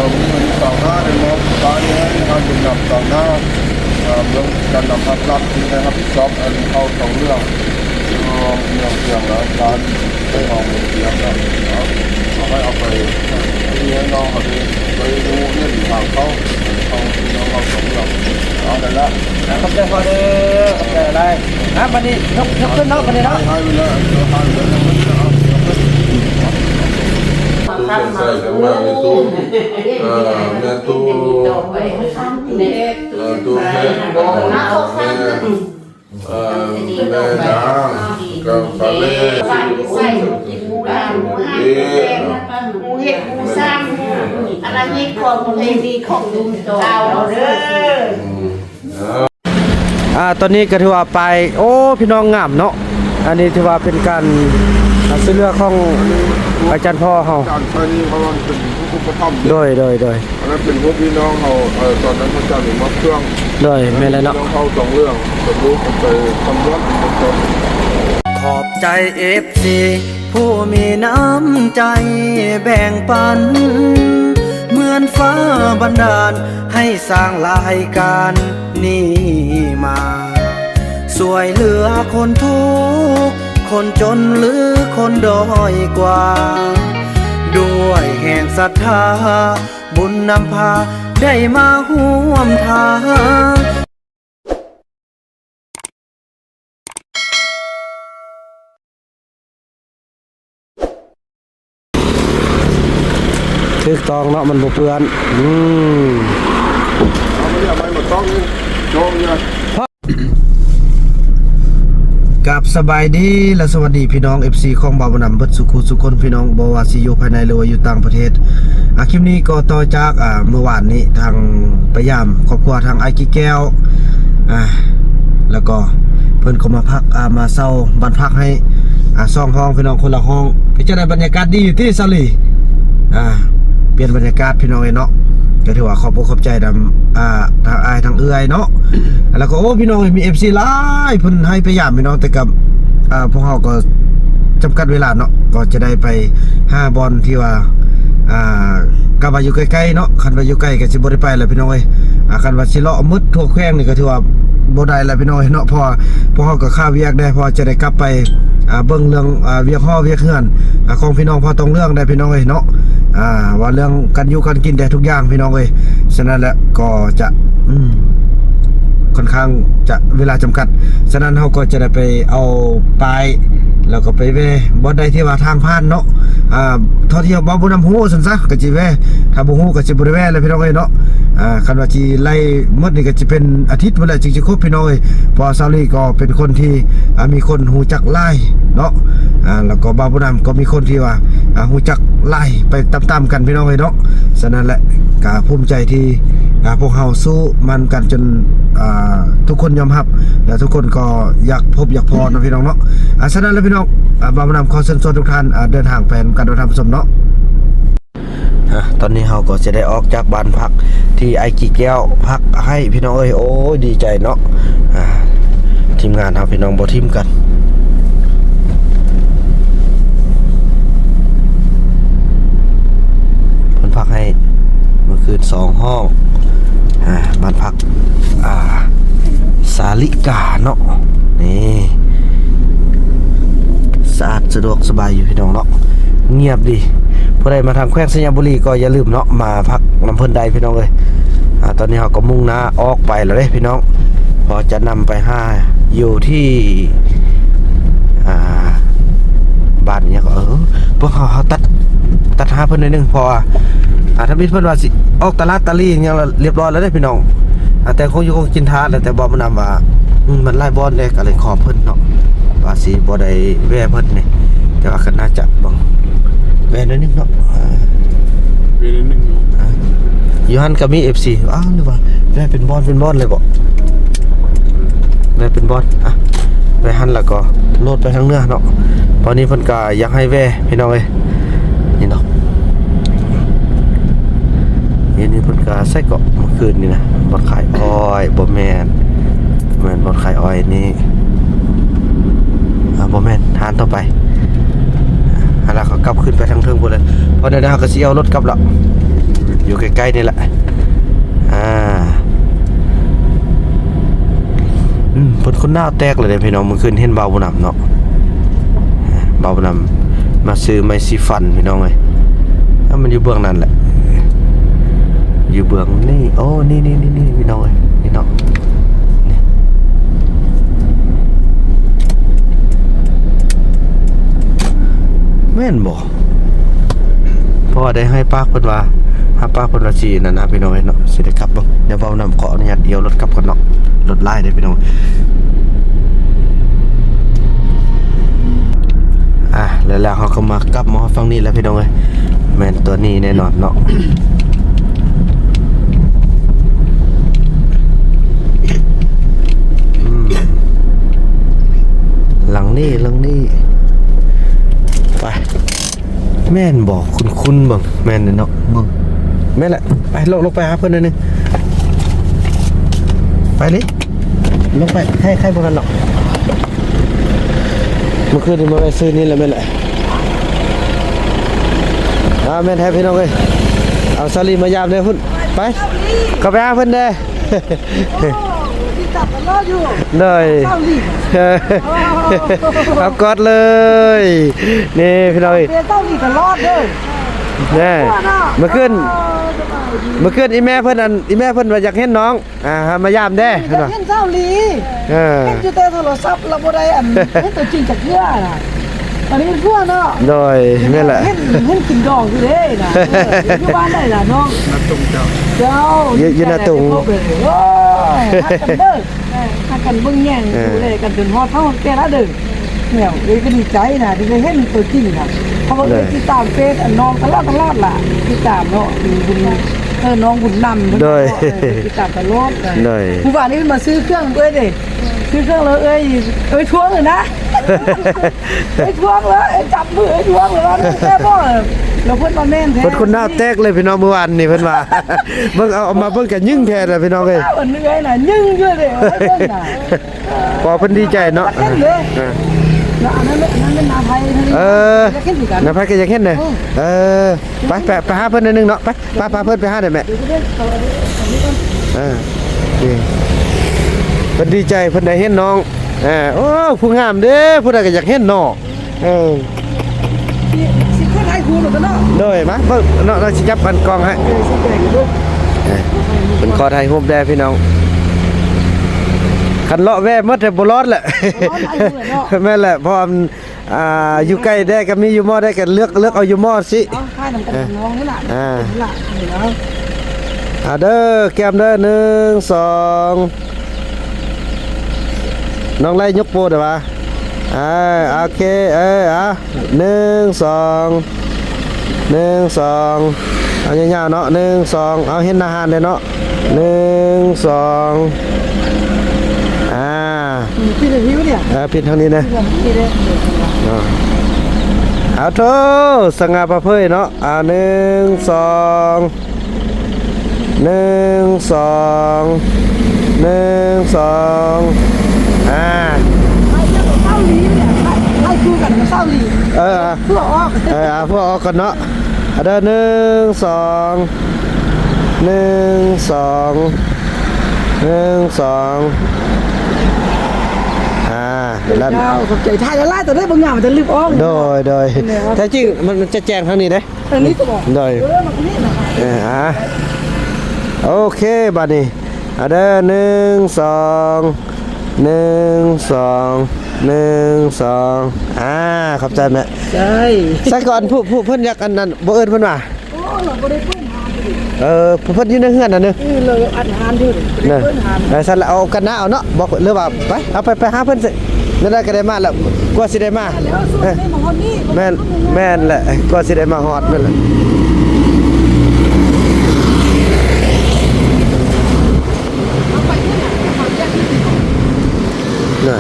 mình tàu na thì nó có những cái trường hợp tàu na mình cần làm hợp lắp thì cái hợp shop anh thâu tổng lượng nhiều tiền là bán cái hòm một tiền đó nó phải học về cái nó họ đi với những cái hàng không nó vào tổng lượng đó đây đó không chơi thôi đi đây bên đi nhúcขึ้นđó bên đi đó hai bên đó Tôi sẽ xài cái mạng này tu mẹ tu tu hết mẹ đá cà phê lêมูเห็ดมูซ้ำอะไรนี่ของเพลงดีของลุงโตเราเด้อ ตอนนี้ก็ถือว่าไปโอ้พี่น้องงามเนาะอันนี้ถือว่าเป็นการซื้อเรือของอาจารย์พ่อเฮา การใช้นี่เขาเป็นผู้กระทำ โดยอันนั้นเป็นพวกพี่น้องเขาตอนนั้นเขาจะหนีมาเครื่อง โดยแม่นแล้วเนาะ น้องเขาสองเรื่องเป็นรู้กันไปตำรวจเป็นต้น ขอบใจ FC ผู้มีน้ำใจแบ่งปันเหมือนฟ้าบันดาลให้สร้างรายการนี้มาสวยเหลือคนทุกข์คนจนหรือคนด้อยกว่าด้วยแห่งศรัทธาบุญนำพาได้มาร่วมทางถูกต้องเนาะมันบ่เปื้อนเอาไม่ได้ไม่มาต้องโจมเนี่ย กับสบายดีและสวัสดีพี่น้อง FC ของบ่าวบ่นำเบิดสุขุสุคนพี่น้องบ่ว่าสิอยู่ภายในหรือว่าอยู่ต่างประเทศคลิปนี้ก็ต่อจากเมื่อวานนี้ทางไปยามครอบครัวทางไอ้กี่แก้วแล้วก็เพิ่นก็มาพักมาเช่าบ้านพักให้2ห้องพี่น้องคนละห้องพี่จะได้บรรยากาศดีอยู่ที่ซาลีเปลี่ยนบรรยากาศพี่น้องเนาะก็ถือว่าขอบอกขอบใจทางอายทางเอื้อยเนาะแล้วก็โอ้พี่น้องมี FC หลายเพิ่นให้ไปยามพี่น้องแต่กับพวกเฮาก็จำกัดเวลาเนาะก็จะได้ไป5บอลที่ว่าก็ว่าอยู่ใกล้ๆเนาะคันว่าอยู่ใกล้ก็สิบ่ได้ไปแล้วพี่น้องเอ้ยคันว่าสิเลาะมืดทั่วแขวงนี่ก็ถือว่าบ่ได้แล้วพี่น้องเนาะพอพวกเฮาก็ค่าเวียกได้พอจะได้กลับไปเบิ่งเรื่องเวียกฮ้อเวียกเฮือนของพี่น้องพอต้องเรื่องได้พี่น้องเอ้ยเนาะว่าเรื่องการอยู่การกินได้ทุกอย่างพี่น้องเอ้ยฉะนั้นแหละก็จะค่อนข้างจะเวลาจำกัดฉะนั้นเราก็จะได้ไปเอาปลายแล้วก็ไปแว่บ่ได้ที่ว่าทางผ่านเนาะเท่าที่บ่บ่นำฮู้ซั่นซะก็สิแว่ถ้าบ่ฮู้ก็สิบ่ได้แว่เลยพี่น้องเอ้ยเนาะคันว่าสิไล่หมดนี่ก็สิเป็นอาทิตย์พุ่นแหละจึงสิครบพี่น้องเอ้ยเพราะซาลีก็เป็นคนที่มีคนฮู้จักหลายเนาะแล้วก็บ่นำก็มีคนที่ว่าฮู้จักหลายไปตามๆกันพี่น้องเอ้ยเนาะฉะนั้นแหละก็ภูมิใจที่พวกเฮาสู้มันกันจนทุกคนยอมรับและทุกคนก็อยากพบอยากพอนะพี่น้องเนาะฉะนั้นแล้วพี่น้องบ่าวนำขอเชิญชวนทุกท่านเดินทางไปกันโดยธรรมสมเนาะตอนนี้เฮาก็จะได้ออกจากบ้านพักที่ไอ้กี่แก้วพักให้พี่น้องเอ้ยโอ้ดีใจเนาะทีมงานเฮาพี่น้องบ่ทีมกันเพิ่นพักให้เมื่อคืน2ห้องบ้านพักสาลิกาเนาะนี่สะอาดสะดวกสบายอยู่พี่น้องเนาะเงียบดีผู้ใดมาทางแขวงสยามบุรีก็อย่าลืมเนาะมาพักน้ำเพิ่นใดพี่น้องเลยตอนนี้เราก็มุ่งหน้าออกไปแล้วเด้พี่น้องพอจะนำไปอยู่ที่บ้านเนี่ยก็พวกเขาตัดหาเพิ่นนิดนึงพอถ้ามีเพิ่นว่าสิออกตลาดตะลี่อย่างเรียบร้อยแล้วเด้พี่น้องแต่คงอยู่คงกินทานแล้วแต่บอกมันนำว่ามันไล่บอลเลยก็เลยขอเพิ่นเนาะว่าสิบ่ได้แว่เพิ่นนี่แต่ว่าก็น่าจะบังแว่นิดนึงเนาะเวลาหนึ่งอยู่หันก็มี FC หรือว่าแว่เป็นบอลเลยบ่แว่เป็นบอลแว่หันแล้วก็โลดไปทางเหนือเนาะตอนนี้เพิ่นก็อยากให้แว่พี่น้องเอ้ยนี่เนาะนี่เพิ่นก็ใส่เกาะเมื่อคืนนี่นะบ่ขายอ้อยบ่แม่นบ่ขายอ้อยนี่บ่แม่นทานต่อไปแล้วก็กลับขึ้นไปทางเทิงพุ่นเลยเพราะเดี๋ยวเขาก็สิเอารถกลับแล้วอยู่ใก กล้ๆนี่แหละเพิ่นคนหน้าแตกเลยเด้พี่น้องเมื่อคืนเห็นเบาบ่นำเนาะเบาบ่นำมาซื้อไม้สีฟันพี่น้องเอ้ยมันอยู่เบื้องนั้นแหละอยู่เบื้องนี่โอ้นี่พี่น้องเอ้ยพี่น้องนี่แม่นบ่พ่อได้ให้ป้าเพิ่นว่าหาป้าเพิ่นว่าสินั่นนะพี่น้องเอ้ยเนาะสิได้กลับบ่เดี๋ยวเบานำขออนุญาตเดี๋ยวรถกลับก่อนเนาะรถไล่เด้พี่น้องแล้วเขาก็มากลับมาฟังนี่แล้วพี่น้องเอ้ยแม่นตัวนี้แน่นอนเนาะหลังนี่ไปแม่นบอกคุณบังแม่นเนาะบังแม่นแหละไปลงไปหาเพื่อนหน่อยนึงไปเลยลงไปให้พวกนั้นหรอกเมื่อคืนนี้มาไปซื้อนี่แหละแม่นแหละแม่นแท้พี่น้องเอ้ยเอาซาลีมายามเลยพุ่นไปก็ไปหาเพื่อนเด้ที่จับกันรออยู่ เลยเอากอดเลยนี่พี่น้องเอ้ย เต้าหลีกันรอดเด้อ แน่เมื่อคืนอีแม่เพิ่นว่าอยากเห็นน้องมายามเด้ เห็นเต้าหลีเห็นอยู่แต่โทรศัพท์เราบ่ได้อันเห็นตัวจริงจากเพื่อน่ะอันนี้เป็นพวกเนาะ โดยนี่แหละเห็นกินดองอยู่เด้น่ะอยู่บ้านได้ล่ะน้องนาตุงเจ้าอยู่นาตุงโอ้ยฮักกันเด้อฮักกันเบิ่งแย่งดูแลกันจนฮอดเฮาแก่ละเด้อเนี่ยเลยก็ดีใจนะที่ได้เห็นตัวจริงค่ะเพราะว่าติดตามเฟซน้องตลอดล่ะติดตามเนาะบุญน้องบุญนำโดยติดตามตลอด โดยผู้บ่าวนี่มาซื้อเครื่องด้วยเด้ซื้อเครื่องแล้วเอ้ยทวงเลยนะทวงแล้วจับมือทวงแล้วแม่บ่เราเพิ่นมาแม่นแท้เพิ่นคนหน้าแตกเลยพี่น้องเมื่อวานนี่เพิ่นว่าเบิ่งเอามาเบิ่งกันยึ่งแท้เลยพี่น้องเอ้ยเหนื่อยน่ะยึ่งอยู่เด้เพิ่นน่ะพอเพิ่นดีใจเนาะอันนั้นเป็นนาไทยนาไทยก็อยากเห็นเลยไปหาเพิ่นนิดนึงเนาะไปพาเพิ่นไปหาได้แม่เพิ่นดีใจเพิ่นได้เห็นน้องโอ้ผู้งามเด้ผู้ใดก็อยากเห็นน้องสิขึ้นให้ครูหนูกันเนาะโดยมาเบิ่งเนาะเราสิจับกันกองให้เป็นขอถ่ายรูปได้พี่น้องคันเลาะแว่หมดแต่บ่รอดแหละแม่นแหละเพราะอยู่ใกล้ได้ก็มีอยู่มอได้ก็เลือกเอาอยู่มอสิเอาค่ายนำกันน้องนี่ล่ะนี่ล่ะเด้อแก้มเด้อ1 2น้องไล่ยกโปได้ป่ะโอเค1 2เอายาวๆเนาะ1 2เอาเห็นอาหารเลยเนาะ1 2พี่จะหิวเนี่ยปิดทางนี้นะเอาโธ่สง่าประเภทเนาะ1 2 เศร้าลีเนี่ยให้คู่กันกับเศร้าลีพวกออกพวกออกกันเนาะเด้อ1 2แล้วขอบใจถ่ายแล้วไล่ตัวได้บางอย่างมันจะรีบออกโดยแท้จริงมันจะแจ้งทางนี้เด้ทางนี้ก็บอกโดยโอเคบัดนี้เด้อ1 2ขอบใจแม่ใช่ก่อนผู้เพิ่นอยากอันนั้นบ่เอิ้นเพิ่นว่าเราบ่ได้เพิ่นหาเพิ่นอยู่ในเฮือนน่ะนึงเลยอันหานอยู่เพิ่นหาซั่นละเอากันนะเอาเนาะบอกหรือว่าไปเอาไปหาเพิ่นสินั่นได้ก็ได้มาแล้วกว่าสิได้มาแม่นแหละกว่าสิได้มาฮอดนั่นแหละนี่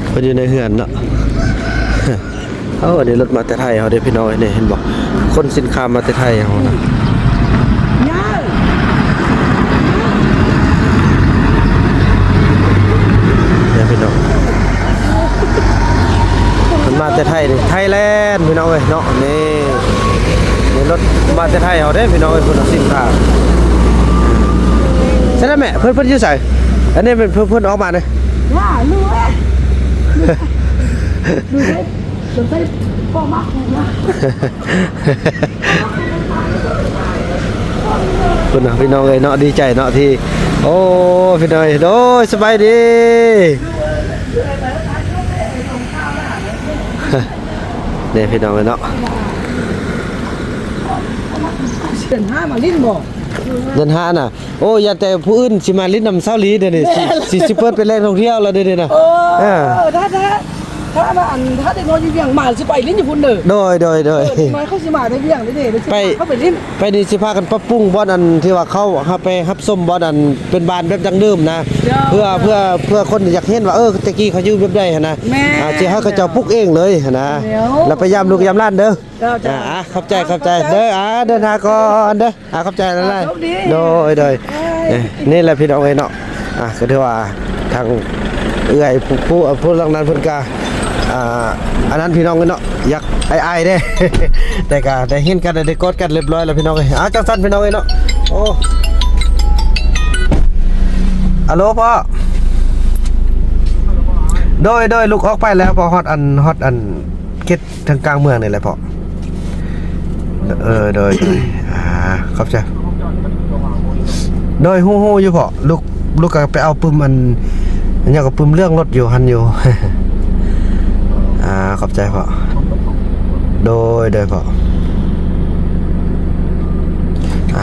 เพิ่นอยู่ในเฮือนเนาะเดี๋ยวรถมาแต่ไทยเขาเด้พี่น้องนี่เห็นบอกคนสินค้ามาแต่ไทยเขานะเนี่ยพี่น้องมัน มาแต่ไทยนี่ไทยแลนด์พี่น้องเอ้ยเนาะนี่รถมาแต่ไทยเฮาเด้พี่น้องเอ้ยเพิ่นเอาสินค้าใช่แล้วแม่เพิ่นอยู่ไสอันนี้เป็นเพิ่นออกมาเด้ ว่าลูกดูได้ดูได้พ่อมากนะ คุณพี่น้องเอ้ยเนาะดีใจเนาะที่โอ้พี่น้องโอ้ยสบายดีเนี่ยพี่น้องเอ้ยเนาะ เดินห้ามาลิ้นบ่ เดินหาน่ะโอ้ยอย่าแต่ผู้อื่นสิมาลิ้นนำเซาลีเด้อนี่สิเปิดเป็นแหล่งท่องเที่ยวแล้วเด้อน่ะถ้าได้นอนอยู่เวียงมาสิไปลิ้นอยู่พุ่นเด้อ โดย มาเขาสิมาได้เวียงได้เด้เขาไปลิ้น ไปนี่สิพากันปรับปรุงบ่อนอันที่ว่าเขาไปรับส้มบ่อนอันเป็นบ้านแบบดั้งเดิมนะเพื่อคนอยากเห็นว่าตะกี้เขาอยู่แบบใดหั่นนะสิเฮาก็จะปลูกเองเลยหั่นนะแล้วพยายามลูกยามร้านเด้อขอบใจเด้อเดินหาก่อนเด้อขอบใจหลายๆโดยนี่แหละพี่น้องเอ้ยเนาะก็ถือว่าทางเอื้อยผู้หลังนั้นเพิ่นก็อันนั้นพี่น้องเนาะอยากอายๆเด้ แต่ก็ได้เห็นกันได้กอดกันเรียบร้อยแล้วพี่น้องเอ้ยจังซั่นพี่น้องเอ้ยเนาะโอ้ฮัลโหลพ่อโดยลูกออกไปแล้วพอฮอดอันเก็ดทางกลางเมืองนี่แหละพ่อโดยขอบใจโดยฮู้อยู่พ่อลูกก็ไปเอาปึมอันนี้ก็ปึมเรื่องรถอยู่หันอยู่ ขอบใจพ่อโดยพ่อ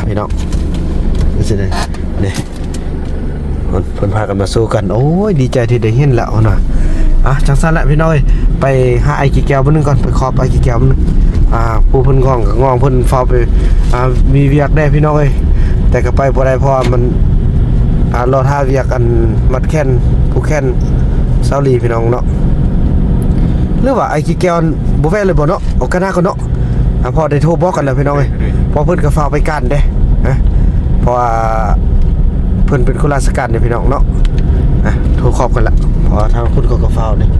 พี่น้องนี่สินี่เพิ่นพากันมาสู้กันโอ้ยดีใจที่ได้เห็นแล้วนะจังซั่นแหละพี่น้องไปหาไอ้กี่แก้วมื้อนึงก่อนไปขอบไอ้กี่แก้วมื้อนึงผู้เพิ่นง้องก็ง้องเพิ่นเฝ้าไปมีเวียกได้พี่น้องเอ้ยแต่ก็ไปบ่ได้เพราะมันรอท่าเวียกอันมัดแค้นผู้แค้นเซาลีพี่น้องเนาะหรือว่าไอ้กี่แก้วบ่แวะเลยบ่เนาะออกกันหน้าก่อนเนาะพอได้โทรบอกกันแล้วพี่น้องเอ้ยพอเพิ่นก็ฟ้าไปกันเด้เพราะว่าเพิ่นเป็นคนราชการเนี่ยพี่น้องเนาะโทรขอบกันละพอทางคุณก็ฟ้าเนี่ย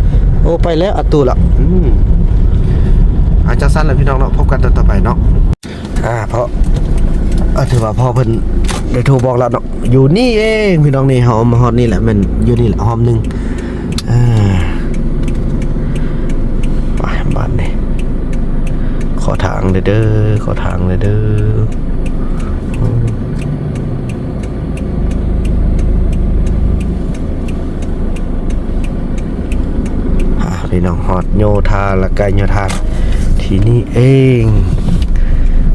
โอ้ไปแล้วอัตูละอาจจะสั้นแล้วพี่น้องเนาะพบกันตอนต่อไปเนาะเพราะถือว่าพ่อเพิ่นได้โทรบอกแล้วเนาะอยู่นี่เองพี่น้องนี่หอมฮอดนี่แหละมันอยู่นี่แหละหอมนึงบ้านนี่ขอทางเลยเด้อขอทางเลยเด้อพี่น้องฮอดโยธาละไกโยธาที่นี่เอง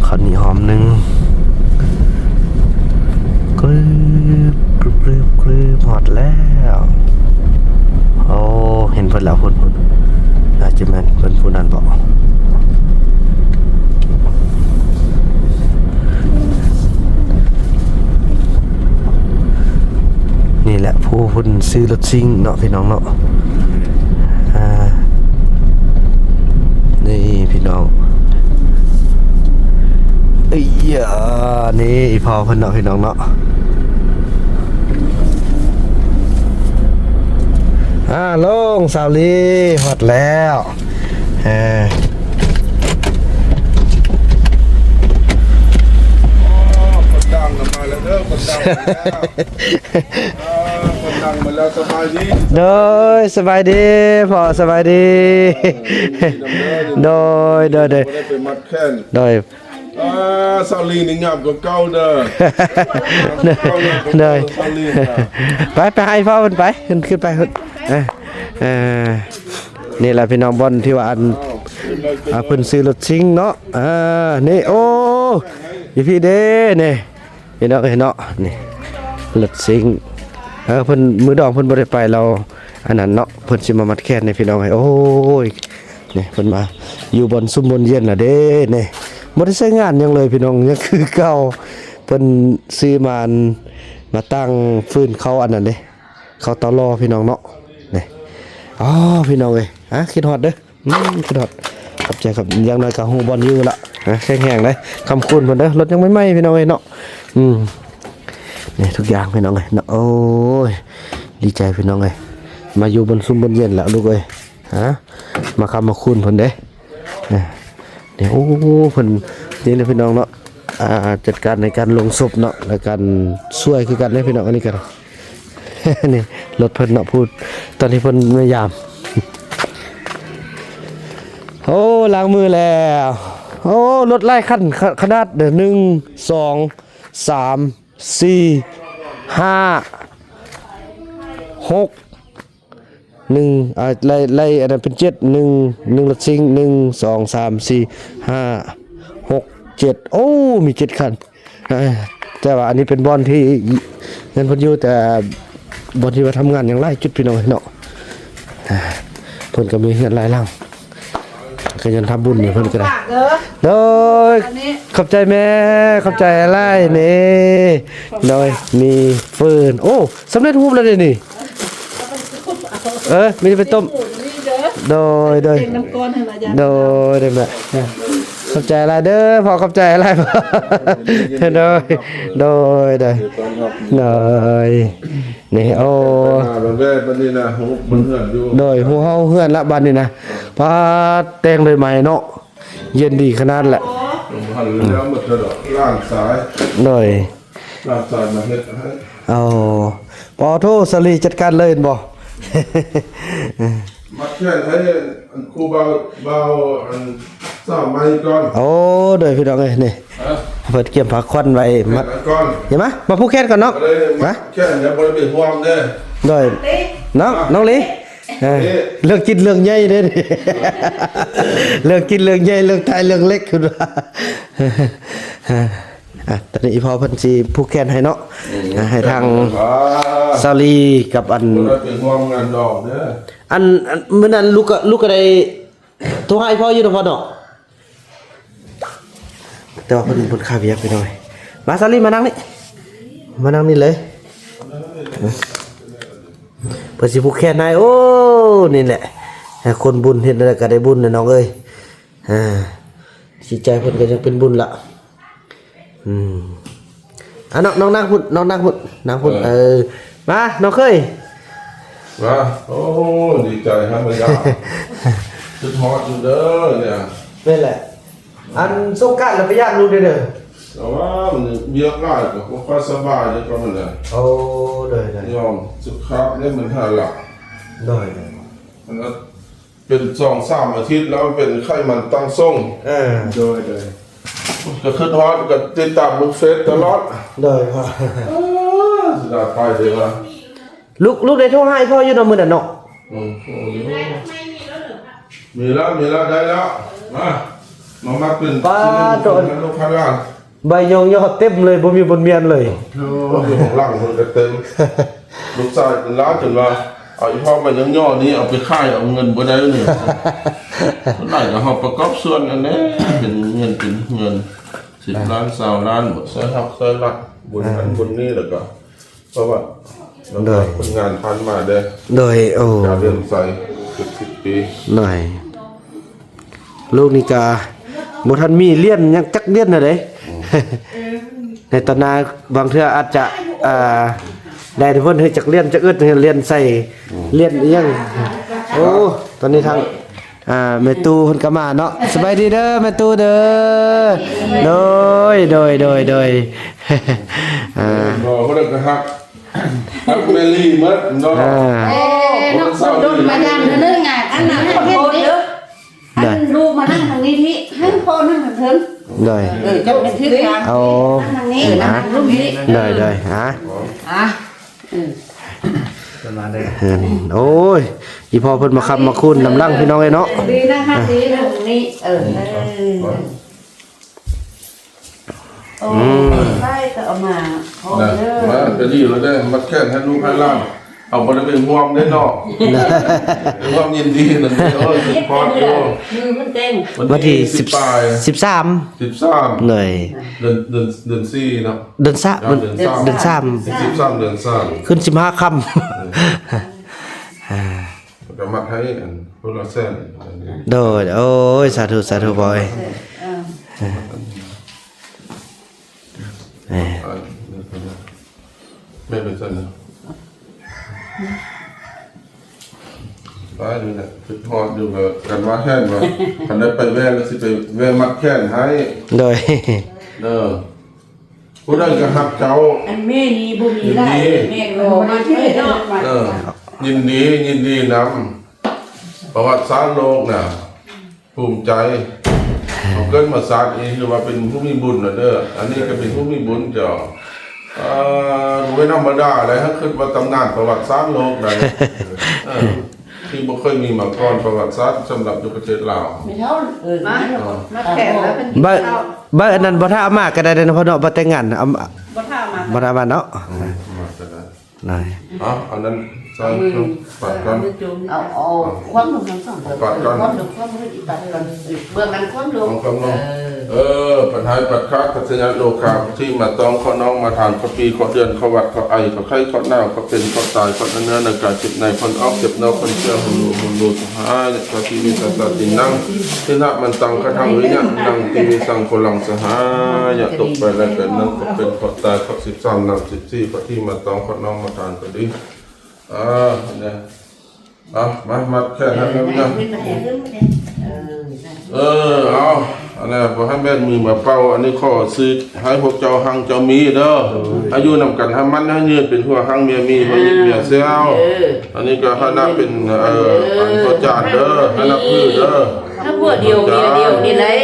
ขอนี่หอมนึงกรึบฮอดแล้วโอ้เห็นเพิ่นแล้วเพิ่นอาจจะแม่นเพิ่นผู้นั้นบอกนี่แหละผู้เพิ่นซื้อรถซิ่งเนาะพี่น้องเนาะนี่พี่น้องนี่พอเพิ่นเนาะพี่น้องเนาะลงสาวลีหอดแล้วคนดังมาแล้วเด้อคนดังมาแล้วสบายดี โดยสบายดีพ่อสบายดีโดยได้ไปมัดแค้นโดยซาลีนี่งามกว่าเก่าเด้อไปให้พ่อขึ้นไปขึ้นไปนี่แหละพี่น้องบอลที่ว่าเพิ่นซื้อรถซิ่งเนาะนี่โอ้ยพี่เด้นี่พี่น้องเนาะนี่รถซิ่งเพิ่นมือดองเพิ่นบ่ได้ไปเราอันนั้นเนาะเพิ่นสิมามัดแขนในพี่น้องให้โอ้ยนี่เพิ่นมาอยู่บนซุ่มบนเย็นน่ะเด้นี่บ่ได้ใช้งานหยังเลยพี่น้องยังคือเก่าเพิ่นซื้อมาตั้งฟืนเขาอันนั้นเด้เขาตอรอพี่น้องเนาะนี่พี่น้องเอ้ยคิดฮอดเด้อคิดฮอดขอบใจครับอย่างน้อยก็ฮู้บอลอยู่ละแข็งๆเลยคำคุณเพิ่นเด้อรถยังไม่ไหม้พี่น้องเอ้ยเนาะนี่ทุกอย่างพี่น้องเอ้ยเนาะโอ้ยดีใจพี่น้องเอ้ยมาอยู่บนซุ่มบนเย็นแล้วลูกเอ้ย ฮะมาคำมาคุณเพิ่นเด้เดี๋ยวโอ้เพิ่นนี่นะพี่น้องเนาะจัดการในการลงศพเนาะและการช่วยคือกันเด้พี่น้องอันนี้กัน นี่รถเพิ่นเนาะพูดตอนนี้เพิ่นพยายามโอ้ล้างมือแล้วโอ้รถไล่ขั้นขนาดเดี๋ยว1 2 3 4 5 6 1ไล่อันนั้นเป็น7 1รถซิ่ง1 2 3 4 5 6 7โอ้มี7คันแต่ว่าอันนี้เป็นบอลที่เงินเพิ่นอยู่แต่บอลที่ว่าทำงานอย่างไรจุดพี่น้องเนาะเพิ่นก็มีเงินหลายหลังก็ยังทำบุญนี่เพิ่นก็ได้โดยขอบใจแม่ขอบใจอะไรนี่โดยมีเฟิร์นโอ้สำเร็จรูปแล้วนี่มีไปต้มโดยโดยแม่ขอบใจอะไรเด้อพอขอบใจอะไรพอโดยนี่โอ้มันแว่บัดนี้นะฮู้มันเฮือนอยู่โดยฮู้เฮาเฮือนละบัดนี้นะพาแต่งเลยใหม่เนาะเย็นดีขนาดแหละหันแล้วหมดแล้วล่างซ้ายโดยล่างซ้ายมาเฮ็ดให้เอาปอโทสลีจัดการเลยบ่มาแค่ให้ครูเบาอันสาวไม้ก่อนโอ้โดยพี่น้องเอ้ยนี่เปิดเกี่ยมผักควันไว้มัดก่อนเห็นมั้ยมาผู้แค้นก่อนเนาะมาแค่อย่าบ่ได้เป็นห่วงเด้อโดยน้องลีเรื่องกินเรื่องใหญ่เด้เรื่องกินเรื่องใหญ่เรื่องตายเรื่องเล็กคือว่าตอนนี้พอเพิ่นสิผู้แค้นให้เนาะให้ทางซาลีกับอันเป็นห่วงงานดอกเด้ออันมื้อนั้นลูกก็ได้โทรหาพ่ออยู่เนาะพ่อเนาะแต่ว่าเพิ่นค่าเวียกไปหน่อยมาซาลีมานั่งนี่เลยเพิ่นสิผู้แค้นให้โอ้นี่แหละคนบุญเฮ็ดแล้วก็ได้บุญนะน้องเอ้ยจิตใจเพิ่นก็ยังเป็นบุญละน้องนั่งพุ่นนั่งพุ่นมาน้องเคยมาโอ้ดีใจครับมันยาจุดฮอตอยู่เด้อเนี่ยนี่แหละอันสงกรานต์แล้วไปย่างดูเด้อแต่ว่ามันเยอะง่ายก็ค่อยสบายเลยก็มันน่ะโอ้ได้ยอมสุขภาพเนี่ยมันหาหลักได้มันเป็น2-3 อาทิตย์แล้วเป็นไข้มันตั้งทรงโดยก็ขึ้นฮอตก็ติดตามลูกเฟซตลอดได้ครับสุดาไปเลยว่าลูกได้โทรหาพ่ออยู่นำมื้อนั้นเนาะมีแล้วได้แล้วมาเป็นป้าโดนลูกค้าล่างใบยองยอดเต็มเลยบ่มีบนเมียนเลยอยู่ของล่างมันก็เต็มลูกชายเป็นล้านจนว่าเอาอีพ่อมายังย่อนี้เอาไปค่ายเอาเงินบ่ได้นี่ได้ก็เฮาประกอบส่วนอันนี้เป็นเงิน10 ล้าน20 ล้านหมดซอยฮักซอยละบุญนั้นบุญนี้แล้วก็เพราะว่าโดยคนงานพันมาได้โดยโอ้การเรียนใส่10 ปีหน่อยลูกนี่กาบ่ทันมีเรียนยังจักเรียนน่ะเด้ในตอนนาบางเทื่ออาจจะได้เพิ่นให้จักเรียนจักเรียนใส่เรียนอีหยังโอ้ตอนนี้ทางแม่ตูเพิ่นก็มาเนาะสบายดีเด้อแม่ตูเด้อโดยบ่เพิ่นก็ฮักเมลี่หมดเนาะน้องคนโดนมายามนึงอ่ะอันนั้นเฮ็ดเด้ออันลูกมานั่งทางนี้ที่ให้พ่อนั่งทางเทิงได้จะเป็นที่ทางเอาทางนี้นั่งรูปนี้ได้ประมาณได้โอ้ยอีพ่อเพิ่นมาคำมาคุณนำลังพี่น้องไอ้เนาะดีนะคะดีตรงนี้ใช่ก็เอามาพอเด้อมาก็ดีแล้วได้มาแค่ให้ลูกให้ล่างเอาบ่ได้เป็นห่วงได้เนาะห่วงยินดีนั่นเด้อพออยู่มือมันเต็มวันที่13เลยเดือน4เนาะเดือน3ขึ้น15ค่ำก็มัดให้อันพุ่นละแสนโดยโอ้ยสาธุบอยไม่เป็นซั่นนะไปนี่แหละจุดฮอด อยู่กับกันว่าแค่นว่าคันได้ไปแว่แล้วสิไปแว่มัดแค่นให้ โดย ผู้นั้นก็ฮักเจ้า อันแม่นี่บ่มีได้แม่ก็มาเทศเนาะ ยินดีนำประวัติศาสตร์โลกน่ะภูมิใจเขาเกิดมาศาสตร์เองคือว่าเป็นผู้มีบุญนะเด้ออันนี้ก็เป็นผู้มีบุญเจ้าไม่ธรรมดาเลยฮะคือว่าตำนานประวัติศาสตร์โลกใดที่บ่เคยมีมาก่อนประวัติศาสตร์สำหรับอยู่ประเทศลาว ไม่เท่ามาแข่งแล้วเป็น บ่อันนั้นบ่ท่ามากก็ได้เด้อเนาะพ่อเนาะบ่แต่งงานเอา บ่ท่ามา บ่ท่ามาเนาะ มาก็ได้ ได้ อันนั้นใส่ปัดก่อน เอาความลงทั้งสองความลงความลงอีกปัดก่อนเบื้องนั้นความลง เอากำลังปัญหาปัดคาดปัจจัยโลกาที่มาต้องเขาน้องมาทานเขาปีเขาเดือนเขาวัดเขาไอเขาไข้เขาหนาวเขาเป็นเขาตายเขาเนื้อในกายจิตในคนออกเจ็บนอกคนเชื่อหุ่นรูสหายเขาที่มีสัตว์ตินั่งที่นับมันตังกระทำวิญญาณนั่งที่มีสังโคลังสหายตกไปแล้วเป็นนั่งก็เป็นเขาตายเขา13นั่ง14เขาที่มาต้องเขาน้องมาทานก็ดีเนี่ยมาแค่นั้นแล้วนะเอาอันนี้พอให้แม่มือมาเป่าอันนี้ข้อซื้อให้พวกเจ้าหังเจ้ามีเด้ออายุนำกันให้มันให้ยืนเป็นหัวหังเมียมีหัวยิบเมียเซลอันนี้ก็ให้นับเป็นอันพอจานเด้อให้นับพืชเด้อ ถ้าพวกเดียวนี่เลย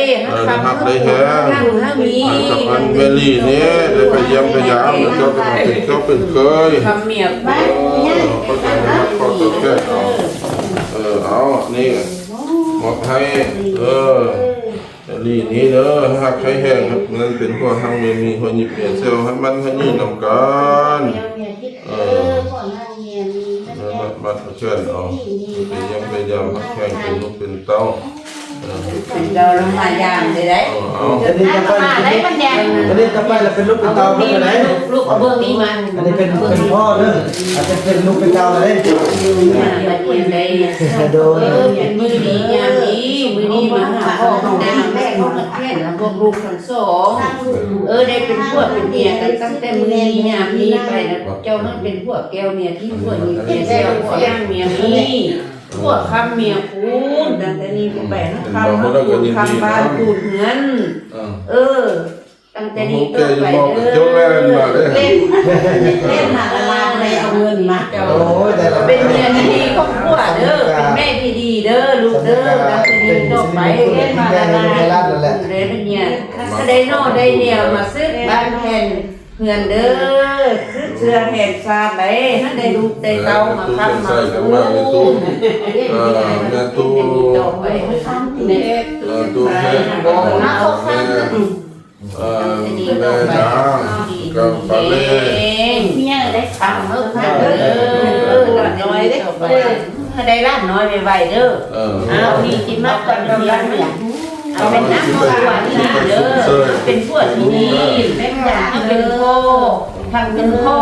ได้แฮง ถ้ามี กับอันเวลี่นี่ได้ไปเยี่ยมไปยามแล้วเจ้าก็เป็นเจ้าเป็นเคย ทำเมียบ้าน ก็จะมาข้อตกแก่เอานี่หมดให้ลีนี้เด้อหักให้แห้งครับนั่นเป็นหัวหังมีหัวหยิบเปียเซลให้มันให้ยืนนำกันบัดเชิญเอาไปยังไปยามหักแห้งเป็นลูกเป็นเต้า เราลงมายามได้ได้ อันนี้จะไป ได้ปัญญา อันนี้จะไปแล้วเป็นลูกเป็นเต้าเพิ่นได้ ลูกเบื้องนี้มา อันนี้เป็นพ่อเด้ออาจจะเป็นลูกเป็นเต้าได้ มาเรียนได้โดยมือนี้ยามนี้มือนี้มาหาพ่อของแม่แม่ของแค่แล้วพวกลูกทั้งสองได้เป็นพวกเป็นเมียกันตั้งแต่มือนี้ยามนี้ไปนะเจ้ามันเป็นพวกแก้วเมียที่พวกนี้เป็นแก้วพวกย่างเมียนี้พวกคำเมียคูณดังแต่นี้ไปแปะนะคำมาคูณคำบ้านคูณเงินตั้งแต่นี้ต้นไปเล่นหนักลาเลยเอาเงินมาเจ้าเป็นเมียที่ดีครอบครัวเด้อเป็นแม่ที่ดีเด้อลูกเด้อตั้งแต่นี้ต้นไปเล่นมาลาเลยเป็นเมียก็ได้นอได้เนี่ยมาซื้อบ้านแทนเพื่อนเด้อเสื้อแห่งซาไหนท่านได้ลูกได้เต้ามาทำมาตู้แม่ตู้ตู้แม่แม่ดากับปลาเล่เนี่ยได้ทำเมื่อพันน้อยได้ได้ร้านน้อยไปเด้อเอาดีกินมากกว่าเดือนเนี่ยเอาเป็นน้ำหวานนี่เด้อเป็นพวกที่นี่เป็นอย่างเป็นพ่อทำเป็นพ่อ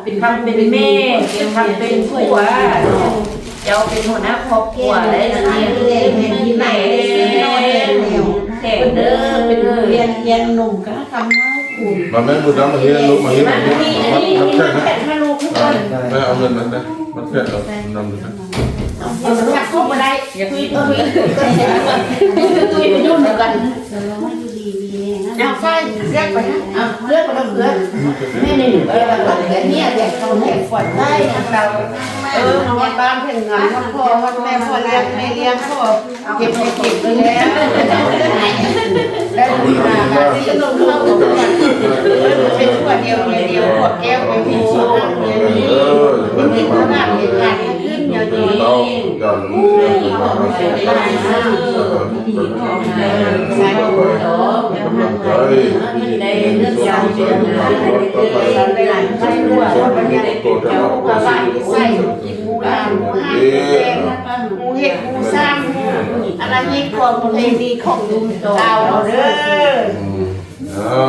เป็นทำเป็นแม่ทำเป็นผัวเจ้าเป็นหัวหน้าครอบครัวอะไรเนี่ยเป็นที่ไหนแข่งเด้อเป็นเรียนหนุ่มก็ทำมาคุณ มาแม่บุญน้ำมาเฮียลูกมาเฮียมาแค่ ถ้าลูกทุกคน แม่เอาเงินนั้นนะมันแค่เอานำไปนะ เอาลูกเข้ามาได้คุยไปยุ่งกันเอาใช่เรียกไปนะเอาเลือกไปแล้วเลือกแม่ในหนึ่งเรื่องแบบเนี่ยเด็กเขาเด็กฝันได้เราเอาวันบ้านเพ่งงานวันพ่อวันแม่พ่อเลี้ยงแม่เลี้ยงพ่อเก็บไปแล้วได้ดีมากที่ต้องเข้าเป็นขวดเดียวขวดแก้วเป็นผู้มันเป็นขนาดเหตุการณ์ขึ้นอย่างนี้กันใช่ไหมในเรื่องยาวเรื่องในหลายขั้นตอนมันจะได้เจ้าก็ว่าใส่กินหมูลาหมูห้างหมูเห็ดหมูซ้ำอะไรยิ่งของประเพณีของลุงโตเอาเด้อ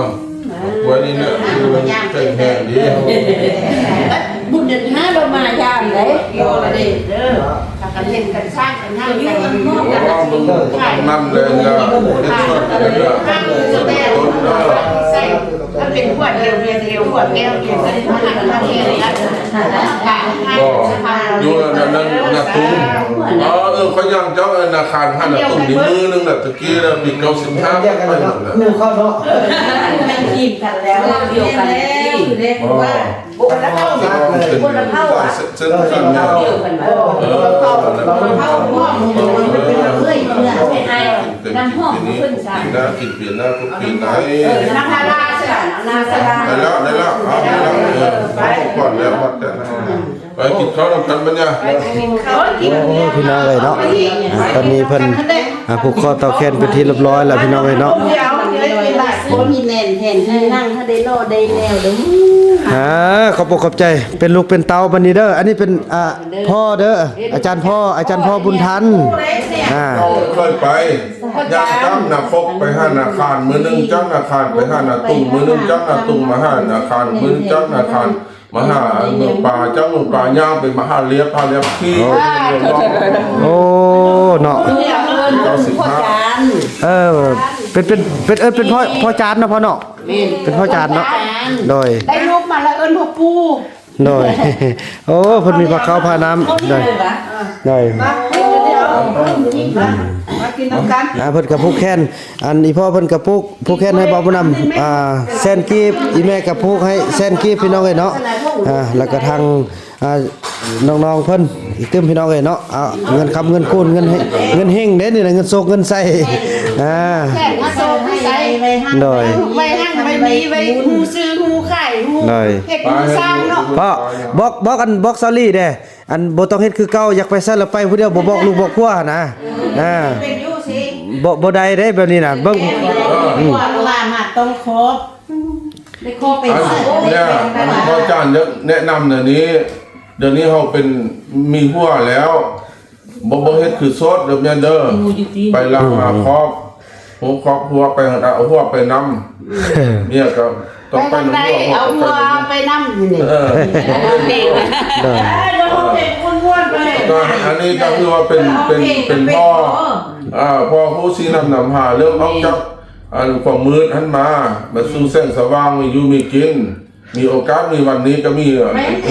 วันนี้เนี่ยคือมันแข็งแรงดี บุญเดือนห้าเรามายามเลยโยนเลยเด้อกันเล่นกันสร้างกันห้างกันมอบกัน น้ำเลยนะเป็นส่วนกันเลยต้นเด้อ ใส่อัน เป็นพวกเดียวเดียวพวกแก้วเดียวก็ได้ทำกันเองเลยนะ ก็อยู่นั่นตุ้งเขายังเจ้าธนาคารให้น่ะตุ้งนี่มือนึงน่ะตะกี้น่ะมี95ไปหมดแล้ว หมู่เข้าเนาะ มันกินกันแล้วเดียวกันเลยว่าบุญละเท่าบุญละเท่าอ่ะ เส้นกันแม่ เดียวกันมาเท่าห้องมันเป็นเรื่อยเมื่อเป็นไอ้น้ำห้องขึ้นสาม น่ากินเปลี่ยนหน้าทุกปีไหน น้ำพาราใช่ไหมน้ำพารา ได้แล้วไปก่อนแล้ววัดแต่ไปกินข้าวน้ำกันมั้ยเนี่ย เขากิน โอ้พี่น้องเอ้ยเนาะตอนนี้เพิ่นผูกคอต่อแขนเป็นที่เรียบร้อยแล้วพี่น้องเอ้ยเนาะ เดี๋ยวเลยหลายคนมีแน่นเห็นนั่งถ้าได้โลได้แนวเด้อ ขอบขอบใจเป็นลูกเป็นเตาบันนี้เด้ออันนี้เป็นพ่อเด้ออาจารย์พ่อบุญทันเคยไปย่างจ้ำนาคบไปห้านาคารมือนึงจ้ำนาคารไปห้านาตุงมือนึงจ้ำนาตุงมาห้านาคารมือนึงจ้ำนาคารมาห้าเมืองป่าจ้ำเมืองป่าย่างไปมาห้าเลียบที่ โอ้เนาะเป็นพ่อจานเนาะพ่อเนาะเป็นพ่อจานเนาะโดย ได้ลูกมาแล้วเอิ้นพ่อปู่ โดยโอ้เพิ่นมีปลาข้าวพาน้ำโดยมาโดยกินน้ำกัน เพิ่นกับผู้แค้นอันอีพ่อเพิ่นกับผู้แค้นให้บ่าวบุญนำแซนกีบอีแม่กับผู้ให้แซนกีบพี่น้องเอ้ยเนาะแล้วก็ทางน้องๆเพิ่นอีกตึมพี่น้องเอ้ยเนาะเงินคำเงินคูณเงินเฮงเด้นี่น่ะเงินโซกเงินใส่แค่มาโซให้ใส่ไว้หั่งไว้หั่งไว้มีไว้ฮู้ซื้อฮู้ขายฮู้เฮ็ดฮู้สร้างเนาะ พ่อบอกซอรี่เด้อันบ่ต้องเฮ็ดคือเก่าอยากไปซะแล้วไปผู้เดียวบ่บอกลูกบอกผัวนะเป็นอยู่สิ บ่ได้เด้แบบนี้น่ะเบิ่ง ว่ามาต้องครบได้ครบเป็นเสื้อ เนี่ยพ่อจานแนะนำเดี๋ยวนี้เขาเป็นมีหัวแล้วบ่เฮ็ดคือซดเดี๋ยวเด้อไปล้างมาครอบหัวไปเอาหัวไปนำเนี่ยก็ต้องไปนำเอาหัวไปนำนี่เด็กแล้วเป็นคนม้วนไปก็อันนี้ก็คือว่าเป็นพ่อผู้ชี้นำหาเรื่องออกจากความมืดหันมาสู่แสงสว่างมีอยู่มีกินมีโอกาสมีวันนี้ก็มี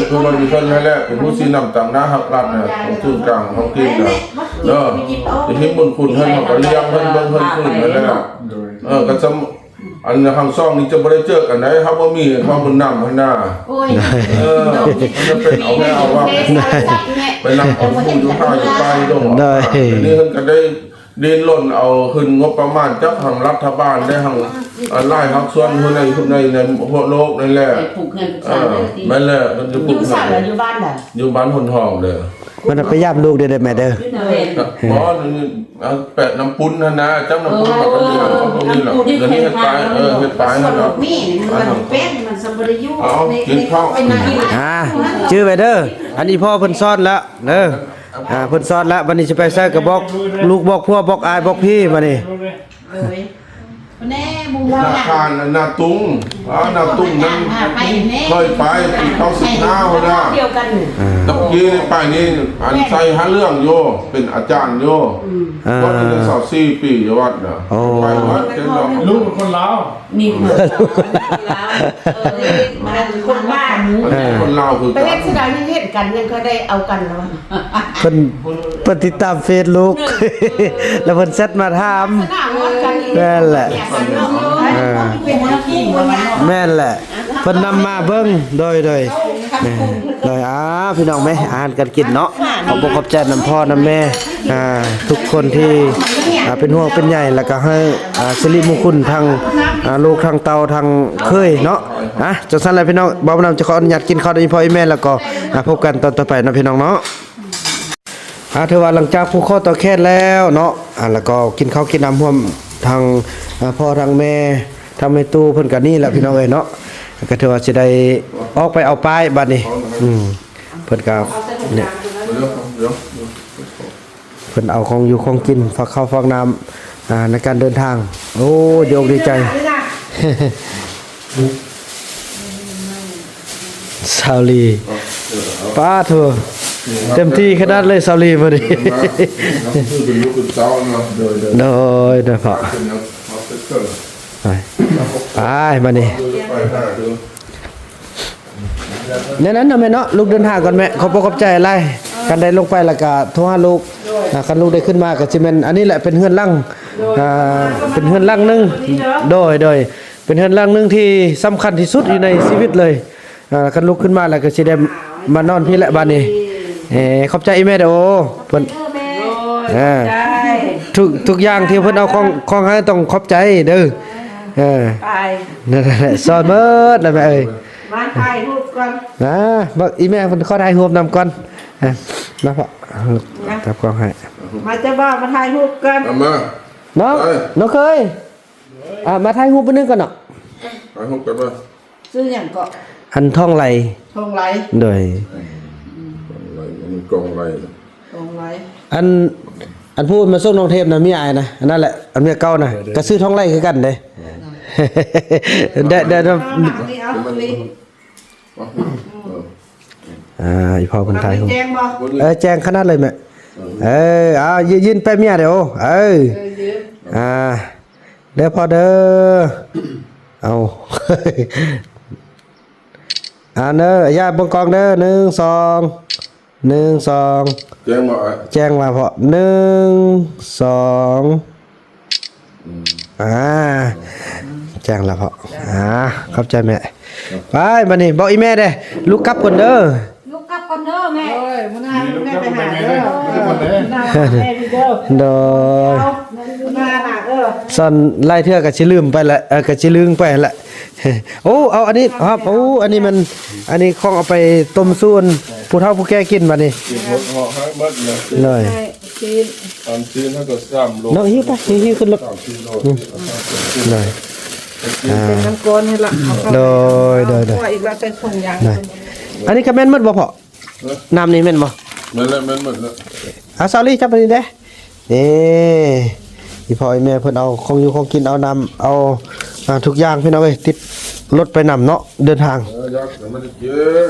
คือวันนี้เพิ่นให้แล้วเป็นผู้ชี้นำต่างหน้าหักรัฐเนี่ยของจุดกลางของกินนะที่ให้บุญคุณให้เขาก็เลี้ยงเพิ่นขึ้นนั่นแหละก็จะอันทางซ่องนี้จะบ่ได้เจอกันได้ครับบ่มีความบุญนำหั่นน่ะมันจะเป็นเอาแค่เอาว่าไปนำเอาผู้อยู่ข้าวอยู่ไปตรงนี่เพิ่นก็ได้ดินหล่นเอาขึ้นงบประมาณจากทางรัฐบาลได้ทางไล่ฮักส่วนคนในทั่วโลกนั่นแหละนั่นแหละมันจะปลูกให้อยู่บ้านหนทองเด้อมันไปย่ามลูกได้แม่เด้อบ่แปะน้ำปุ้นนั่นนะจังน้ำปุ้นก็มีนี่แหละเดี๋ยวนี้เฮ็ดไปเฮ็ดไปนั่นน่ะนี่มันเป็นมันสมบูรณ์อยู่กินข้าวชื่อไปเด้ออันนี้พ่อเพิ่นสอนแล้วเด้อเพิ่นสอนแล้วบัดนี้สิไปใส่ก็บอกลูกบอกผัวบอกอายบอกพี่มานี่แน่บุญ นาคารนาตุงนาตุงนั้นเคยไปปี95พุ่นน่ะเดียวกันตะกี้ไปนี่อันใส่หาเรื่องโยเป็นอาจารย์โยวัดที่24ปีอยู่วัดน่ะไปวัดเป็นลูกคนลาวนี่คนลาวมันคนบ้านคนลาวคือไปเฮ็ดสิได้เฮ็ดกันยังก็ได้เอากันแล้วเพิ่นติดตามเฟซลูกแล้วเพิ่นแชทมาถามนั่นแหละแม่นแหละเพิ่นนำมาเบิ่งโดยพี่น้องแม่อ่านกันกินเนาะขอบใจนำพ่อนำแม่ทุกคนที่เป็นห่วงเป็นใยแล้วก็ให้สิริมงคลทางลูกทางเตาทางเคยเนาะจังซั่นแหละพี่น้องบ่าวนำจะขออนุญาตกินข้าวด้วยพ่อแม่แล้วก็พบกันตอนต่อไปนะพี่น้องเนาะถือว่าหลังจากผูกคอต่อแขนแล้วเนาะแล้วก็กินข้าวกินน้ำร่วมทางพ่อทางแม่ทำให้ตู้เพิ่นก็นี่แหละพี่น้องเอ้ยเนาะก็ถือว่าสิได้ออกไปเอาป้ายบัดนี้เพิ่นก็เนี่ยเพิ่นเอาของอยู่ของกินฝากข้าวฝากน้ำในการเดินทางโอ้โยกดีใจซาลีป้าเถอะเต็มที่ขนาดเลยซาลีมาดิโดยพ่อไป ไปมานี่ ไปหาดู ในนั้นน่ะแม่เนาะลูกเดินทางก่อนแม่ขอบใจอะไรกันได้ลงไปแล้วก็โทรหาลูกคันลูกได้ขึ้นมาก็สิแม่นอันนี้แหละเป็นเฮือนหลังเป็นเฮือนหลังนึงโดยเป็นเฮือนหลังนึงที่สำคัญที่สุดอยู่ในชีวิตเลยคันลูกขึ้นมาแล้วก็สิได้มานอนพี่แหละบัดนี้ขอบใจอีแม่เด้อเพิ่นทุกอย่างที่เพิ่นเอาของให้ต้องขอบใจเด้อไปนั่นแหละสอนเบิดแล้วแม่เอ้ยมาถ่ายรูปก่อนบักอีแม่เพิ่นขอถ่ายรูปนำก่อนมาพ่อจับกล้องให้มาจะบ้ามาถ่ายรูปกันมาน้องเคยมาถ่ายรูปนึงก่อนเนาะถ่ายรูปกันมาซื้ออย่างก็อันท่องไหลโดยกองไหลอันพูดมาส่งน้องเทพนะมีอายนะอันนั่นแหละอันเมียเก่านะก็ซื้อท่องไหลคือกันเด้เด้อีพ่อคนไทยแจ้งขนาดเลยแม่ยืนไปเมียเดี๋ยวเด้อพ่อเด้อเอาเด้อย่าบังกองเด้อ1 2 แจ้งมาพอ1 2แจ้งแล้วพอเข้าใจแม่ไปมานี่บอกอีแม่เด้ลูกกลับก่อนเด้อลูกกลับก่อนเด้อแม่มื้อหน้าแม่ไปหาเด้อแม่พี่เด้อโดยมาหาเด้อสั่นไล่เทื่อก็สิลืมไปละก็สิลืมไปละโอ้เอาอันนี้ครับโอ้อันนี้มันอันนี้ของเอาไปต้มซุนผู้เฒ่าผู้แก่กินบัดนี้กินเหาะให้เบิดเลยตอนซื้อถ้าก็3โลเนาะหิวไปหิวขึ้นรถเลยเป็นน้ำก้อนให้ละโดยอีกแล้วจะส่งยางอันนี้ก็แม่นหมดบ่พ่อน้ำนี่แม่นบ่แม่นแล้วหมดแล้วซอรี่จับไปนี่เด้อีพ่อไอ้แม่เพิ่นเอาของอยู่ของกินเอาน้ำเอาทุกอย่างพี่น้องเอ้ยติดรถไปนำเนาะเดินทางยากแต่มันเยอะ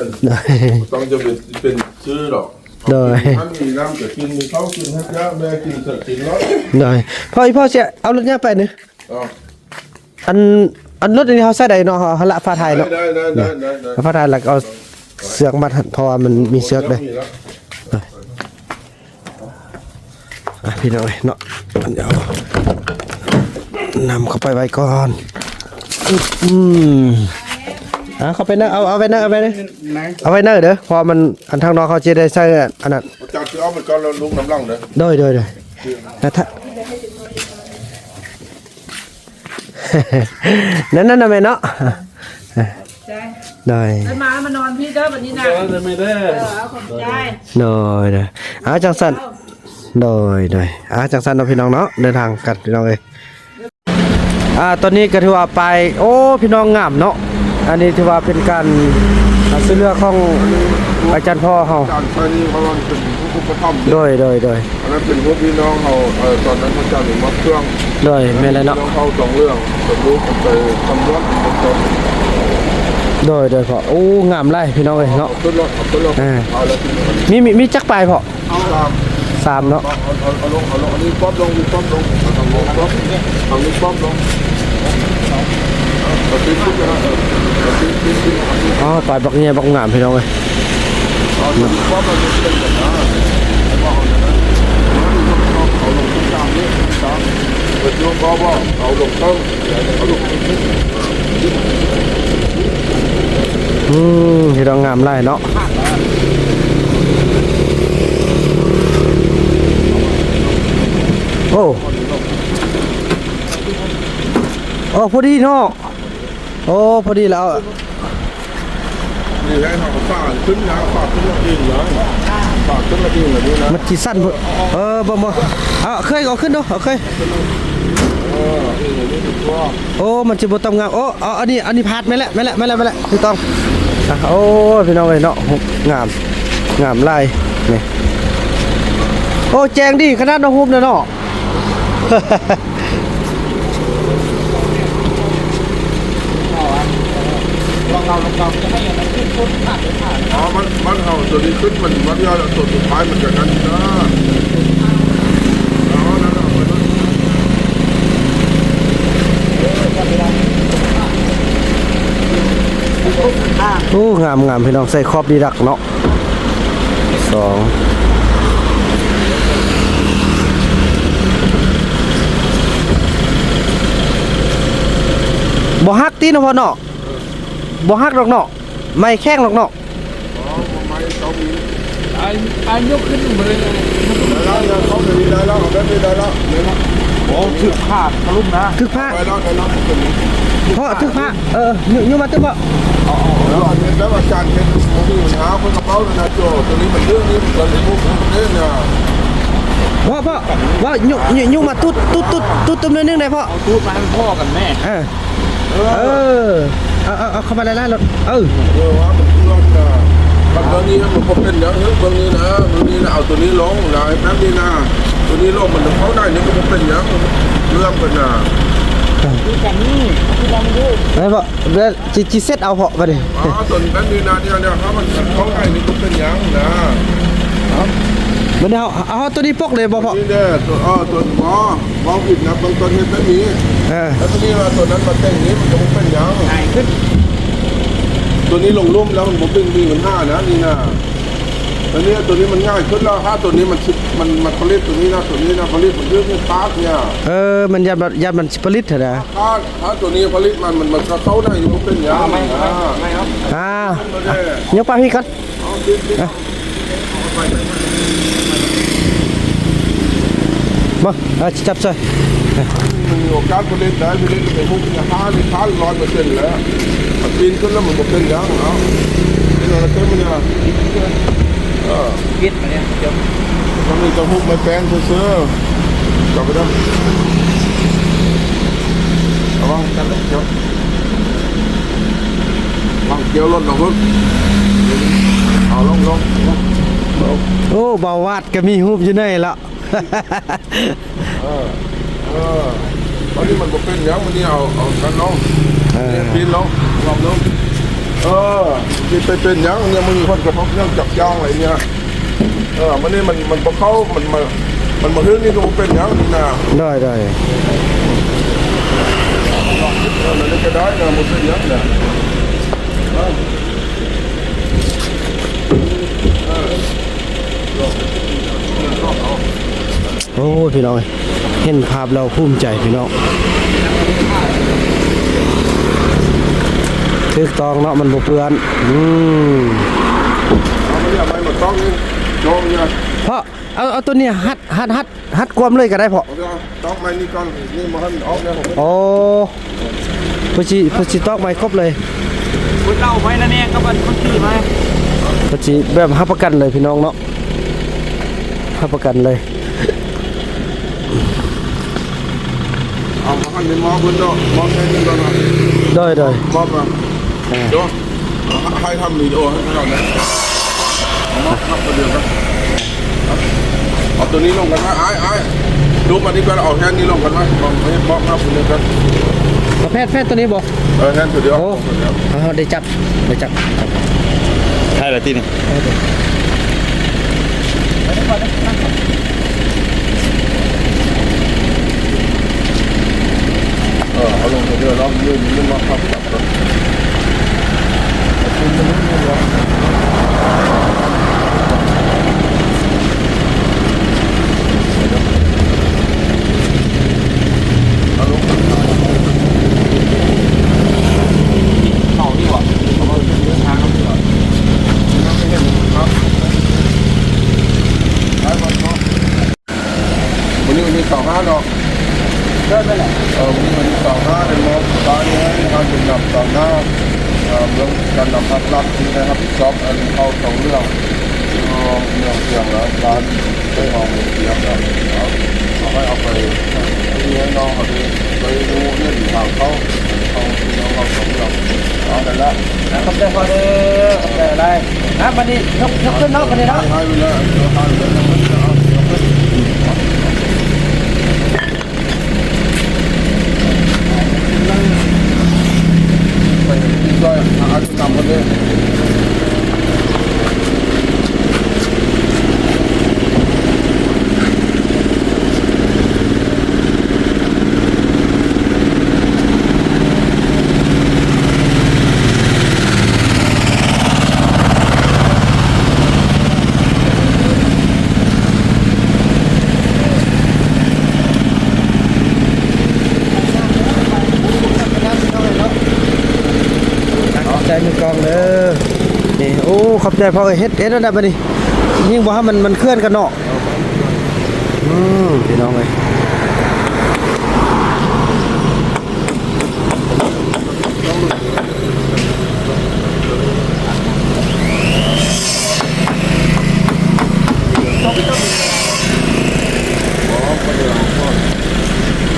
ต้องจะเป็นชื่อหรอกโดยมันมีน้ำจะกินมีเขากินให้เยอะแม่กินเสร็จกินแล้วโดยพ่อเสียเอารถเนี้ยไปนึอันรถนี้เขาใส่ได้เนาะเขาละฟ้าไทยเนาะได้ฟ้าไทยแล้วเอาเสือกมาเพราะว่ามันมีเสือกเลยพี่น้องเนาะเดี๋ยวนำเข้าไปไว้ก่อนเข้าไปนั่งเอาไปนั่งเอาไว้นั่งเด้อพอมันอันทางน้องเขาจะได้ใส่อันนั้นจากที่เอาไปก่อนแล้วลุกน้ำลังเด้อโดยนะท่านนั่นนะแม่เนาะได้มานอนพี่เด้อวันนี้นะไม่ได้ขอบใจโดยจังสันโดยจังสันเราพี่น้องเนาะเดินทางกันพี่น้องเอ้ยตอนนี้ก็ถือว่าไปโอ้พี่น้องงามเนาะอันนี้ถือว่าเป็นการซื้อเรือของอาจารย์พ่อเขาอาจารย์นี่เขาเป็นผู้ปกครองโดยอันนั้นเป็นพวกพี่น้องเขาตอนนั้นอาจารย์หนึ่งมาเครื่องโดยไม่เลยเนาะเขาสองเรื่องผมรู้ผมไปทำรถโดยพอโอ้งามไล่พี่น้องเอ้ยเนาะขึ้นรถมีจักรไปพอ3เนาะเอาลงอันนี้ป๊อปลงเอานี้ป๊อปลงปลายบักเงี้ยบักงามพี่น้องเอ้ยเอาลงป๊อปเราจะเป็นแบบนั้นเอาลงตามนี้ตามเปิดโยงป๊อปเอาลงต้องเอาลงพี่น้องงามไล่เนาะโอ้พอดีเนาะโอ้พอดีแล้วนี่ให้เราฝ่าขึ้นนะฝ่าขึ้นมาเองนะฝ่าขึ้นมาเองแบบนี้นะมันจีสั้นบ่เคยเอาขึ้นเนาะเคยโอ้มันจะบ่ต้องงามโอ้อันนี้พาดไม่ละคือต้องโอ้พี่น้องเอ้ยเนาะงามลายนี่โอ้แจงดีขนาดน้องฮุบเนาะมันเอาตัวนี้ขึ้นมันวัดยอดตัวสุดท้ายมันจะนั้นนะ โอ้งามพี่น้องใส่ครอบดีดักเนาะ2บ่ฮักตีเนาะพ่อเนาะบ่ฮักดอกเนาะไม่แข้งดอกเนาะ ไม่เขามี อันยกขึ้นมาเลย ได้แล้วเขาได้แล้วได้แล้วเนี่ยนะ โอ้ถึกขาดทะลุนะ ทึกผ้า ได้แล้วตัวนี้ เพราะทึกผ้าอยู่มาตึ้บ่ แล้วอันนี้แล้วอาจารย์เห็นผมมีปัญหาคนกระเป๋าเลยนะโจตัวนี้มันเรื่องนี้มันเลยมุกเนี่ยเนี่ย ว่าอยู่มาตุ๊ดตัวนึงได้พ่อ เอาตูดมาให้พ่อกันแม่ เอาเข้ามาไล่รถว่ามันเรื่องนะมันตัวนี้มันก็เป็นอย่างนี้ตัวนี้นะเอาตัวนี้ลงนะไอ้แป๊บนี้นะตัวนี้ลงมันเขาได้นี่มันก็เป็นอย่างเรื่องกันนะ ไอ้พ่อเดี๋ยวจิเซตเอาพ่อมาดิ ส่วนแป๊บนี้นะเนี่ยเขามันเขาได้นี่ก็เป็นอย่างนะ มันเอาตัวนี้ปกเลยบ่พ่อ นี่เนี่ยตัวมองผิดนะบางตัวเห็นแบบนี้แล้วตัวนี้มาตัวนั้นมาแต่งนี้มันจะเป็นอย่าง ง่ายขึ้น ตัวนี้ลงลุ่มแล้วมันบุกวิ่งมัน5นะนี่นะตัวนี้มันง่ายขึ้นแล้วถ้าตัวนี้มันผลิตตัวนี้นะตัวนี้นะผลิตมันเรื่องนี้ปาร์ตเนี่ย มันยันมันผลิตเถอะนะ ถ้าตัวนี้ผลิตมันก็เข้าได้อยู่เป็นอย่างไม่ครับยกไปพี่กันมาจับใส่ มันมีโอกาสผลิตได้ผลิตในพวกนี้100%แล้วมันปีนขึ้นแล้วมันเป็นอย่างเนาะนี่เราเต็มเลยคิดมาเนี่ยเดี๋ยว มันมีจะพวกไม่แปลงเสื้อกลับไปได้เอาบ้างกันเลยเดี๋ยวบางเกี่ยวรถหน่อยคุณเอาลงโอ้เบาวาดก็มีหูบอยู่ในแล้ว วันนี้มันก็เป็นอย่างวันนี้เอากันลงปีนลงลองลงที่ไปเป็นอย่างเนี่ยมันมีคนกระทบเรื่องจับย่างอะไรเนี่ยมันนี่มันพอเข้ามันมาถึงนี่ก็เป็นอย่างนี้นะได้มันก็ได้นะมันเป็นอย่างนี้โอ้พี่น้องเห็นภาพเราภูมิใจพี่น้องถูกต้องเนาะมันบ่เปื้อนไม่มาต้องนี่โยมเนี่ยเพราะเอาตัวนี้หัดความเลยก็ได้พอต้องไม่นี่ก่อนนี่มันออกเนี่ยโอ้พอสิตอกไม้ครบเลย คุณเล่าไว้นะเนี่ยก็มันคนขี่มาพอสิแบบรับประกันเลยพี่น้องเนาะรับประกันเลยเอามาหันเป็นมองคุณเนาะมองแค่นี้ก่อนนะได้มองก่อนเดี๋ยวให้ทำวิดีโอให้เราเนี่ยครับประเดี๋ยวครับเอาตัวนี้ลงกันไหมไอ้ดูมาดีกว่าเอาแค่นี้ลงกันไหมลองให้บอกครับคุณเนี่ยครับแพทย์ตัวนี้บอกแค่ตัวเดียวได้จับใช่เลยที่นี่เอาลงตัวเดียวแล้วยืนมาขับจับตัวเขานี่วะเขาเดินทางเขาเดินวันนี้25เนาะไปไหนวันนี้25ในมอตอนนี้การจุดนับต่อหน้าเรื่องการนำพักรับที่ได้รับผิดชอบอันเข้าตรงเรื่องเสียงแล้วการได้มองเสียงแล้วเอาให้เอาไปที่น้องเขาไปดูเรื่องทางเขาน้องเราตรงเรื่องเอาได้ละขอบใจพอเด้อได้นะบัดนี้ยกขึ้นเนาะบัดนี้เนาะให้ไปเลยไปด้วยอาจจะทำกันเลย อบใจพ่อเอ้ยเฮ็ดแล้วได้บัดนี้ยิ่งบ่ให้มันเคลื่อนกันเนาะพี่น้องเอ้ย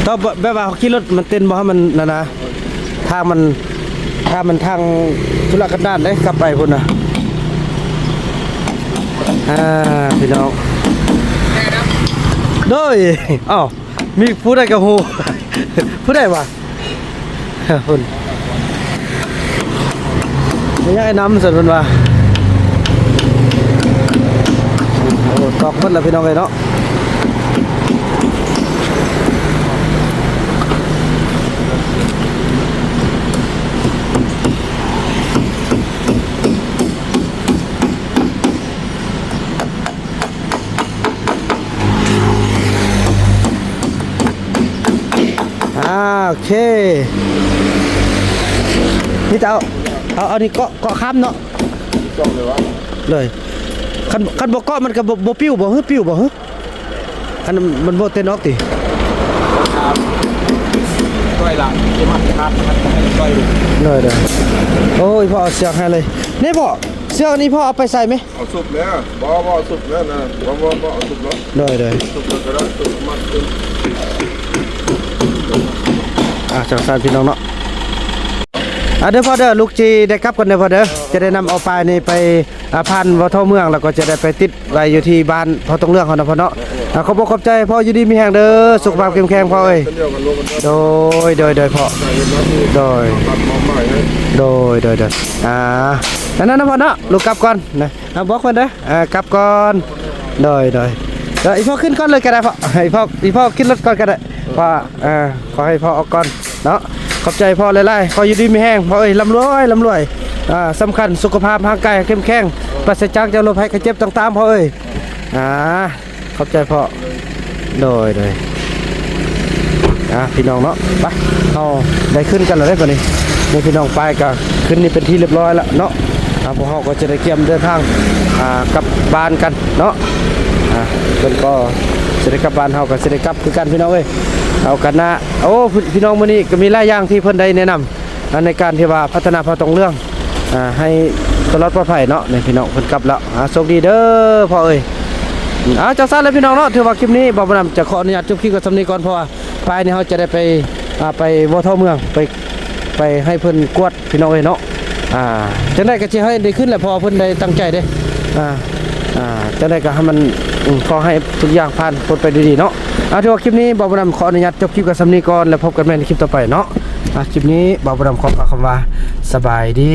ต้องแบบว่าขี่รถมันเต้นบ่ให้มันนะทางมันถ้ามันทางธุรกันดารได้กลับไปพุ่นน่ะพี่น้องโดยอ้าวมีผู้ใดกับฮู้ ผู้ใดวะพุ่นไม่ใช่น้ำสุดพุ่นว่าโอ้ตอกเพิ่นล่ะพี่น้องเอ้ยเนาะโอเคนี่จะเอานี่เกาะค้ำเนาะ จ้องเลยวะ เลยคันบ่เกาะมันก็บ่ปิ้วบ่ฮึปิ้วบ่ฮึอันนั้นมันบ่เต้นออกติ ก้อยหลังจะมาครับก้อย เลยโอ้ยพ่อเอาเสือกให้เลยนี่พ่อเสือกนี่พ่อเอาไปใส่ไหม เอาสุกแล้วบ่สุกแล้วนะบ่เอาสุกแล้ว เลย สุกแล้วก็ได้สุกมันเป็น จังซั่นพี่น้องเนาะเด้อพ่อเด้อลูกจีได้กลับกันเด้อพ่อเด้อจะได้นำเอาปลายนี่ไปพันวัดท่อเมืองแล้วก็จะได้ไปติดไว้อยู่ที่บ้านพ่อต้องเรื่องเขานะพ่อเนาะขอบคุณขอบใจพ่ออยู่ดีมีแรงเด้อสุขภาพเข้มแข็งพ่อเอ้ย เดียวกันลงกัน โดยพ่อโดย ตัดมองใหม่ให้ โดยนั่นนะพ่อเนาะลูกกลับก่อนนะบอกเพิ่นเด้อกลับก่อนโดยอีพ่อขึ้นก่อนเลยก็ได้พ่ออีพ่อขึ้นรถก่อนก็ได้พ่อขอให้พ่อออกก่อนเนาะขอบใจพ่อหลายๆพ่ออยู่ดีมีแห้งพ่อเอ้ยร่ำรวยสำคัญสุขภาพร่างกายเข้มแข็งปราศจากโรคภัยไข้เจ็บต่างๆพ่อเอ้ยขอบใจพ่อโดยพี่น้องเนาะไปเอาได้ขึ้นกันแล้วได้ป่ะนี่นี่พี่น้องไปก็ขึ้นนี่เป็นที่เรียบร้อยแล้วเนาะพวกเขาก็จะได้เตรียมเดินทางกลับบ้านกันเนาะเพิ่นก็จะได้กลับบ้านเฮาก็จะได้กลับคือกันพี่น้องเอ้ยเอากันนะโอ้พี่น้องมื้อนี้ก็มีหลายอย่างที่เพิ่นได้แนะนำในการที่ว่าพัฒนาพอตรงเรื่องให้ตลอดปลอดภัยเนาะนี่พี่น้องเพิ่นกลับแล้วโชคดีเด้อพ่อเอ้ยจังซั่นเลยพี่น้องเนาะถือว่าคลิปนี้บ่บ่นำจะขออนุญาตจบคลิปกับสำนี้ก่อนเพราะว่าภายในเฮาจะได้ไปวัดท่อเมืองไปให้เพิ่นกวดพี่น้องเอ้ยเนาะจังได๋ก็สิให้ได้ขึ้นแหละพอเพิ่นได้ตั้งใจเด้จังได๋ก็ให้มันขอให้ทุกอย่างผ่านพ้นไปด้วยดีเนาะถือว่าคลิปนี้บ่าวบ่นำขออนุญาตจบคลิปกับสำนี้ก่อนแล้วพบกันใหม่ในคลิปต่อไปเนาะคลิปนี้บ่าวบ่นำขอฝากคำว่าสบายดี